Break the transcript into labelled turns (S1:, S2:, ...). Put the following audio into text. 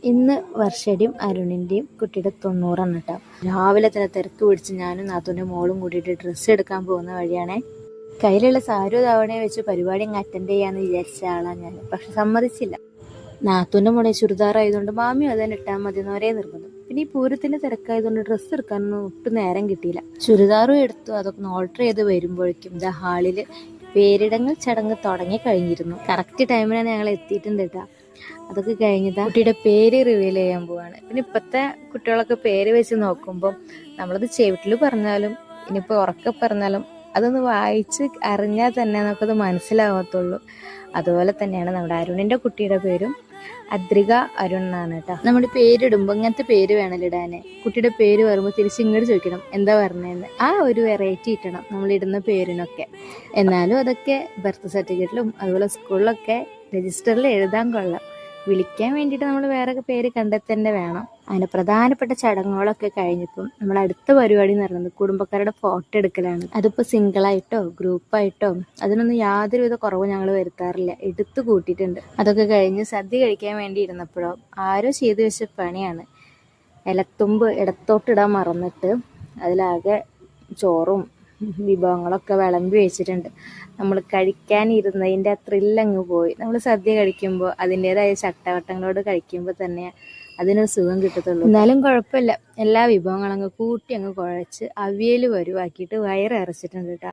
S1: ഇന്ന് വർഷയുടെയും അരുണിൻ്റെയും കുട്ടിയുടെ 90 കേട്ടോ. രാവിലെ തന്നെ തിരക്ക് പിടിച്ച് ഞാനും നാത്തൂൻ്റെ മോളും കൂടിയിട്ട് ഡ്രസ്സ് എടുക്കാൻ പോകുന്ന വഴിയാണേ. കയ്യിലുള്ള സാരി തവണയെ വെച്ച് പരിപാടി അങ്ങ് അറ്റൻഡ് ചെയ്യാമെന്ന് വിചാരിച്ച ആളാണ് ഞാൻ. പക്ഷെ സമ്മതിച്ചില്ല. നാത്തൂൻ്റെ മോളെ ചുരിദാറായതുകൊണ്ട് മാമിയും അതന്നെ ഇട്ടാൽ മതി എന്ന് ഒരേ നിർബന്ധം. പിന്നെ ഈ പൂരത്തിൻ്റെ തിരക്കായതുകൊണ്ട് ഡ്രസ്സ് എടുക്കാനൊന്നും ഒട്ടും നേരം കിട്ടിയില്ല. ചുരിദാറും എടുത്തു. അതൊക്കെ ഒന്ന് ഓൾട്ടർ ചെയ്ത് വരുമ്പോഴേക്കും ഇതാ ഹാളിൽ പേരിടങ്ങൾ ചടങ്ങ് തുടങ്ങി കഴിഞ്ഞിരുന്നു. കറക്റ്റ് ടൈമിനാണ് ഞങ്ങൾ എത്തിയിട്ടുണ്ട് കേട്ടോ. അതൊക്കെ കഴിഞ്ഞതാ കുട്ടിയുടെ പേര് റിവീൽ ചെയ്യാൻ പോവാണ്. പിന്നെ ഇപ്പോഴത്തെ കുട്ടികളൊക്കെ പേര് വെച്ച് നോക്കുമ്പോൾ നമ്മളത് ചെവിട്ടിൽ പറഞ്ഞാലും ഇനിയിപ്പോൾ ഉറക്കെ പറഞ്ഞാലും അതൊന്ന് വായിച്ച് അറിഞ്ഞാൽ തന്നെ നമുക്കത് മനസ്സിലാവത്തുള്ളൂ. അതുപോലെ തന്നെയാണ് നമ്മുടെ അരുണിൻ്റെ കുട്ടിയുടെ പേരും. അദ്രിക അരുൺ എന്നാണ് കേട്ടോ. നമ്മുടെ പേരിടുമ്പോൾ ഇങ്ങനത്തെ പേര് വേണമല്ലോ ഇടാന്. കുട്ടിയുടെ പേര് വരുമ്പോൾ തിരിച്ച് ഇങ്ങോട്ട് ചോദിക്കണം എന്താ പറഞ്ഞതെന്ന്. ആ ഒരു വെറൈറ്റി ഇട്ടണം നമ്മളിടുന്ന പേരിനൊക്കെ. എന്നാലും അതൊക്കെ ബർത്ത് സർട്ടിഫിക്കറ്റിലും അതുപോലെ സ്കൂളിലൊക്കെ രജിസ്റ്ററിൽ എഴുതാൻ കൊള്ളാം. വിളിക്കാൻ വേണ്ടിയിട്ട് നമ്മൾ വേറെ പേര് കണ്ടെത്തന്നെ വേണം. അതിന് പ്രധാനപ്പെട്ട ചടങ്ങുകളൊക്കെ കഴിഞ്ഞപ്പം നമ്മൾ അടുത്ത പരിപാടി എന്ന് പറയുന്നത് കുടുംബക്കാരുടെ ഫോട്ടോ എടുക്കലാണ്. അതിപ്പോൾ സിംഗിളായിട്ടോ ഗ്രൂപ്പായിട്ടോ അതിനൊന്നും യാതൊരുവിധ കുറവും ഞങ്ങൾ വരുത്താറില്ല. എടുത്തു കൂട്ടിയിട്ടുണ്ട്. അതൊക്കെ കഴിഞ്ഞ് സദ്യ കഴിക്കാൻ വേണ്ടി ഇരുന്നപ്പോഴോ ആരോ ചെയ്തു വെച്ച പണിയാണ്. ഇലത്തുമ്പ് ഇടത്തോട്ടിടാൻ മറന്നിട്ട് അതിലാകെ ചോറും വിഭവങ്ങളൊക്കെ വിളമ്പി വെച്ചിട്ടുണ്ട്. നമ്മൾ കഴിക്കാനിരുന്നതിൻ്റെ ആ ത്രില്ലങ്ങ് പോയി. നമ്മൾ സദ്യ കഴിക്കുമ്പോൾ അതിൻ്റെതായ ചട്ടവട്ടങ്ങളോട് കഴിക്കുമ്പോൾ തന്നെ അതിനൊരു സുഖം കിട്ടത്തുള്ളൂ. എന്നാലും കുഴപ്പമില്ല, എല്ലാ വിഭവങ്ങളും അങ്ങ് കൂട്ടി അങ്ങ് കുഴച്ച് അവിയൽ വരുവാക്കിയിട്ട് വയറ് അരച്ചിട്ടുണ്ട് കേട്ടോ.